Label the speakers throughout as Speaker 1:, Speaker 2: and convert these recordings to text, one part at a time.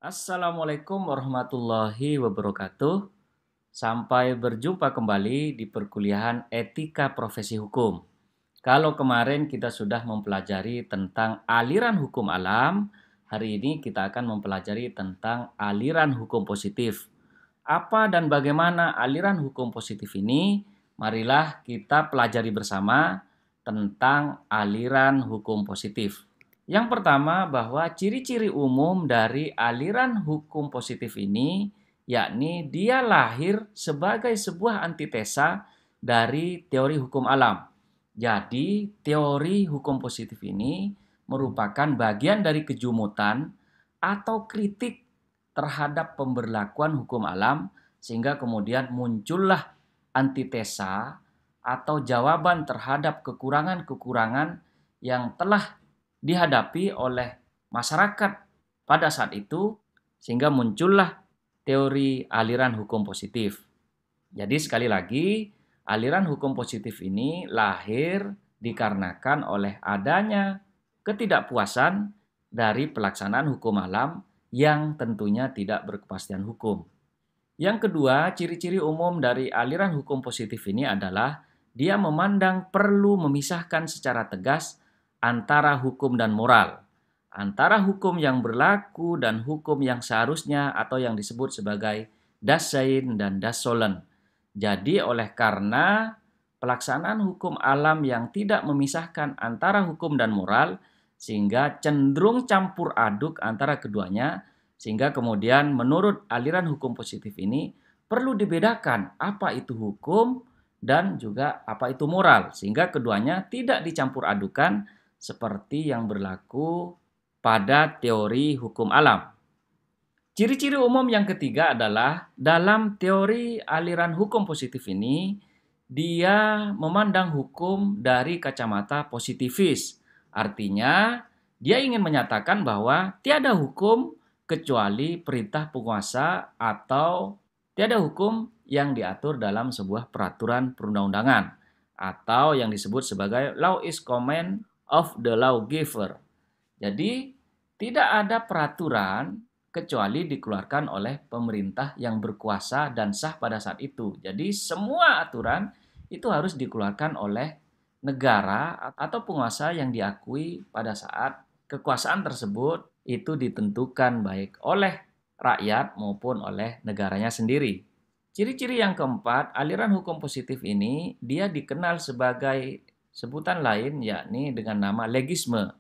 Speaker 1: Assalamualaikum warahmatullahi wabarakatuh. Sampai berjumpa kembali di perkuliahan Etika Profesi Hukum. Kalau kemarin kita sudah mempelajari tentang aliran hukum alam, hari ini kita akan mempelajari tentang aliran hukum positif. Apa dan bagaimana aliran hukum positif ini? Marilah kita pelajari bersama tentang aliran hukum positif. Yang pertama, bahwa ciri-ciri umum dari aliran hukum positif ini yakni dia lahir sebagai sebuah antitesa dari teori hukum alam. Jadi, teori hukum positif ini merupakan bagian dari kejumutan atau kritik terhadap pemberlakuan hukum alam, sehingga kemudian muncullah antitesa atau jawaban terhadap kekurangan-kekurangan yang telah dihadapi oleh masyarakat pada saat itu, sehingga muncullah teori aliran hukum positif. Jadi sekali lagi, aliran hukum positif ini lahir dikarenakan oleh adanya ketidakpuasan dari pelaksanaan hukum alam yang tentunya tidak berkepastian hukum. Yang kedua, ciri-ciri umum dari aliran hukum positif ini adalah dia memandang perlu memisahkan secara tegas antara hukum dan moral, antara hukum yang berlaku dan hukum yang seharusnya atau yang disebut sebagai das sein dan das sollen. Jadi oleh karena pelaksanaan hukum alam yang tidak memisahkan antara hukum dan moral, sehingga cenderung campur aduk antara keduanya, sehingga kemudian menurut aliran hukum positif ini perlu dibedakan apa itu hukum dan juga apa itu moral, sehingga keduanya tidak dicampur adukan seperti yang berlaku pada teori hukum alam. Ciri-ciri umum yang ketiga adalah dalam teori aliran hukum positif ini, dia memandang hukum dari kacamata positivis. Artinya, dia ingin menyatakan bahwa tiada hukum kecuali perintah penguasa atau tiada hukum yang diatur dalam sebuah peraturan perundang-undangan atau yang disebut sebagai law is command of the lawgiver. Jadi, tidak ada peraturan kecuali dikeluarkan oleh pemerintah yang berkuasa dan sah pada saat itu. Jadi, semua aturan itu harus dikeluarkan oleh negara atau penguasa yang diakui pada saat kekuasaan tersebut itu ditentukan baik oleh rakyat maupun oleh negaranya sendiri. Ciri-ciri yang keempat, aliran hukum positif ini dia dikenal sebagai sebutan lain yakni dengan nama legisme,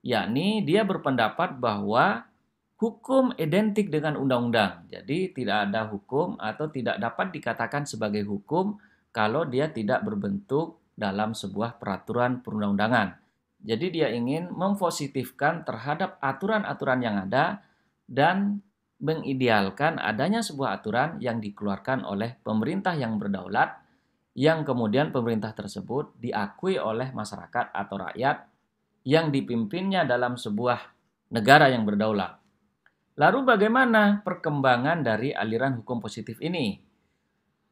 Speaker 1: yakni dia berpendapat bahwa hukum identik dengan undang-undang. Jadi tidak ada hukum atau tidak dapat dikatakan sebagai hukum kalau dia tidak berbentuk dalam sebuah peraturan perundang-undangan. Jadi dia ingin mempositifkan terhadap aturan-aturan yang ada dan mengidealkan adanya sebuah aturan yang dikeluarkan oleh pemerintah yang berdaulat, yang kemudian pemerintah tersebut diakui oleh masyarakat atau rakyat yang dipimpinnya dalam sebuah negara yang berdaulat. Lalu bagaimana perkembangan dari aliran hukum positif ini?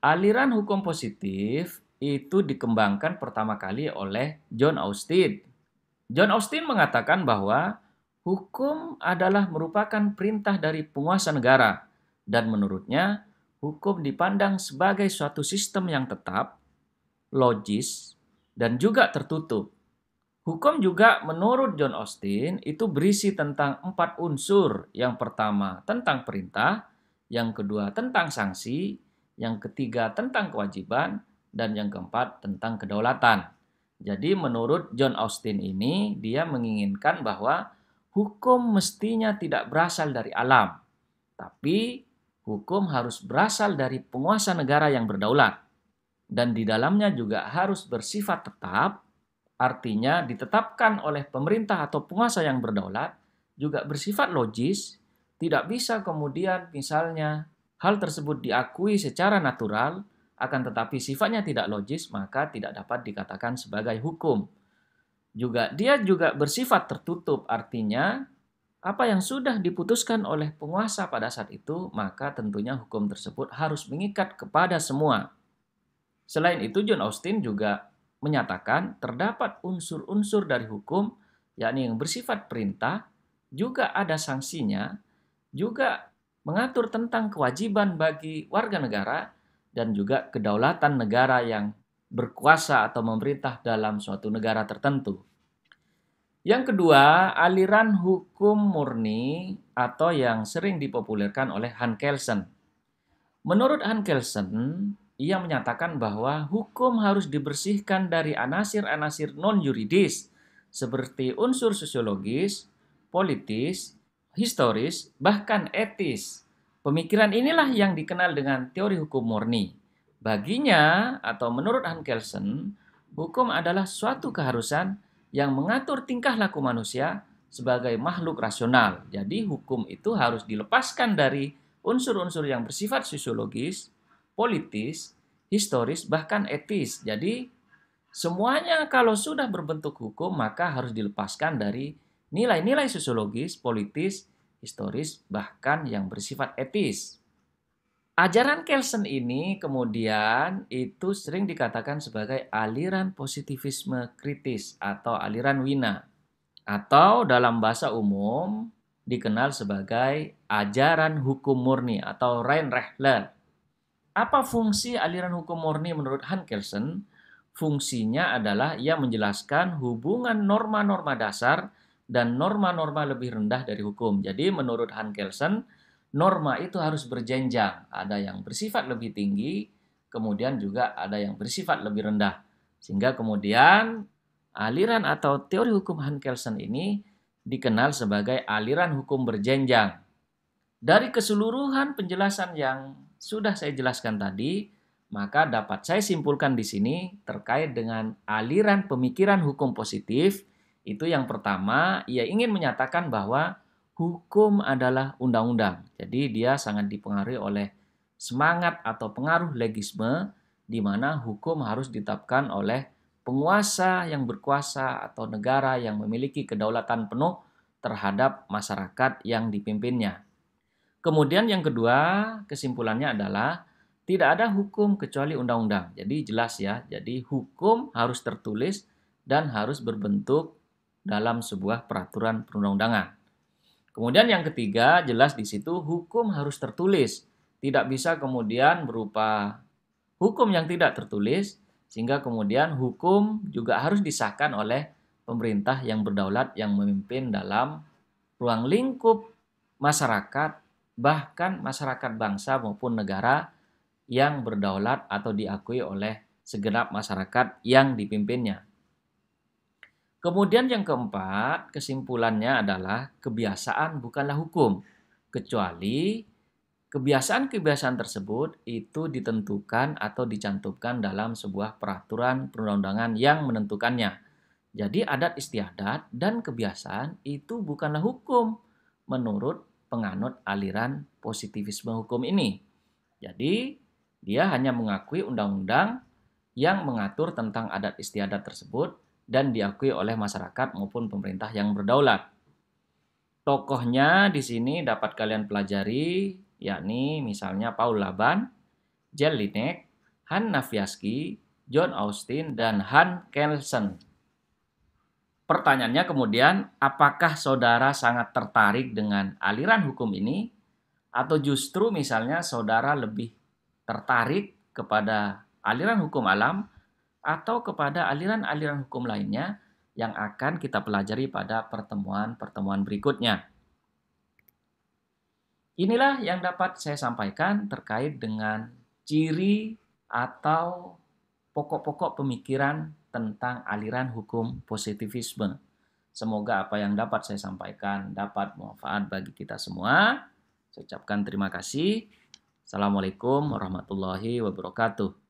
Speaker 1: Aliran hukum positif itu dikembangkan pertama kali oleh John Austin. John Austin mengatakan bahwa hukum adalah merupakan perintah dari penguasa negara dan menurutnya hukum dipandang sebagai suatu sistem yang tetap, logis, dan juga tertutup. Hukum juga menurut John Austin itu berisi tentang 4 unsur. Yang pertama tentang perintah, yang kedua tentang sanksi, yang ketiga tentang kewajiban, dan yang keempat tentang kedaulatan. Jadi menurut John Austin ini dia menginginkan bahwa hukum mestinya tidak berasal dari alam, tapi hukum harus berasal dari penguasa negara yang berdaulat. Dan di dalamnya juga harus bersifat tetap, artinya ditetapkan oleh pemerintah atau penguasa yang berdaulat, juga bersifat logis, tidak bisa kemudian misalnya hal tersebut diakui secara natural, akan tetapi sifatnya tidak logis, maka tidak dapat dikatakan sebagai hukum. Dia juga bersifat tertutup, artinya apa yang sudah diputuskan oleh penguasa pada saat itu, maka tentunya hukum tersebut harus mengikat kepada semua. Selain itu, John Austin juga menyatakan terdapat unsur-unsur dari hukum, yakni yang bersifat perintah, juga ada sanksinya, juga mengatur tentang kewajiban bagi warga negara dan juga kedaulatan negara yang berkuasa atau memerintah dalam suatu negara tertentu. Yang kedua, aliran hukum murni atau yang sering dipopulerkan oleh Hans Kelsen. Menurut Hans Kelsen, ia menyatakan bahwa hukum harus dibersihkan dari anasir-anasir non-yuridis seperti unsur sosiologis, politis, historis, bahkan etis. Pemikiran inilah yang dikenal dengan teori hukum murni. Baginya, atau menurut Hans Kelsen, hukum adalah suatu keharusan yang mengatur tingkah laku manusia sebagai makhluk rasional. Jadi hukum itu harus dilepaskan dari unsur-unsur yang bersifat sosiologis, politis, historis, bahkan etis. Jadi semuanya kalau sudah berbentuk hukum maka harus dilepaskan dari nilai-nilai sosiologis, politis, historis, bahkan yang bersifat etis. Ajaran Kelsen ini kemudian itu sering dikatakan sebagai aliran positivisme kritis atau aliran Wina, atau dalam bahasa umum dikenal sebagai ajaran hukum murni atau Reinrechtler. Apa fungsi aliran hukum murni menurut Hans Kelsen? Fungsinya adalah ia menjelaskan hubungan norma-norma dasar dan norma-norma lebih rendah dari hukum. Jadi menurut Hans Kelsen, norma itu harus berjenjang. Ada yang bersifat lebih tinggi, kemudian juga ada yang bersifat lebih rendah. Sehingga kemudian aliran atau teori hukum Hans Kelsen ini dikenal sebagai aliran hukum berjenjang. Dari keseluruhan penjelasan yang sudah saya jelaskan tadi, maka dapat saya simpulkan di sini terkait dengan aliran pemikiran hukum positif. Itu yang pertama, ia ingin menyatakan bahwa hukum adalah undang-undang. Jadi dia sangat dipengaruhi oleh semangat atau pengaruh legisme di mana hukum harus ditetapkan oleh penguasa yang berkuasa atau negara yang memiliki kedaulatan penuh terhadap masyarakat yang dipimpinnya. Kemudian yang kedua, kesimpulannya adalah tidak ada hukum kecuali undang-undang. Jadi jelas ya, jadi hukum harus tertulis dan harus berbentuk dalam sebuah peraturan perundang-undangan. Kemudian yang ketiga, jelas di situ hukum harus tertulis. Tidak bisa kemudian berupa hukum yang tidak tertulis, sehingga kemudian hukum juga harus disahkan oleh pemerintah yang berdaulat yang memimpin dalam ruang lingkup masyarakat, bahkan masyarakat bangsa maupun negara yang berdaulat atau diakui oleh segenap masyarakat yang dipimpinnya. Kemudian yang keempat, kesimpulannya adalah kebiasaan bukanlah hukum, kecuali kebiasaan-kebiasaan tersebut itu ditentukan atau dicantumkan dalam sebuah peraturan perundang-undangan yang menentukannya. Jadi adat istiadat dan kebiasaan itu bukanlah hukum menurut penganut aliran positivisme hukum ini. Jadi dia hanya mengakui undang-undang yang mengatur tentang adat istiadat tersebut dan diakui oleh masyarakat maupun pemerintah yang berdaulat. Tokohnya di sini dapat kalian pelajari, yakni misalnya Paul Laban, Jelinek, Hans Nafiaski, John Austin, dan Hans Kelsen. Pertanyaannya kemudian, apakah saudara sangat tertarik dengan aliran hukum ini? Atau justru misalnya saudara lebih tertarik kepada aliran hukum alam atau kepada aliran-aliran hukum lainnya yang akan kita pelajari pada pertemuan-pertemuan berikutnya. Inilah yang dapat saya sampaikan terkait dengan ciri atau pokok-pokok pemikiran tentang aliran hukum positivisme. Semoga apa yang dapat saya sampaikan dapat bermanfaat bagi kita semua. Saya ucapkan terima kasih. Assalamualaikum warahmatullahi wabarakatuh.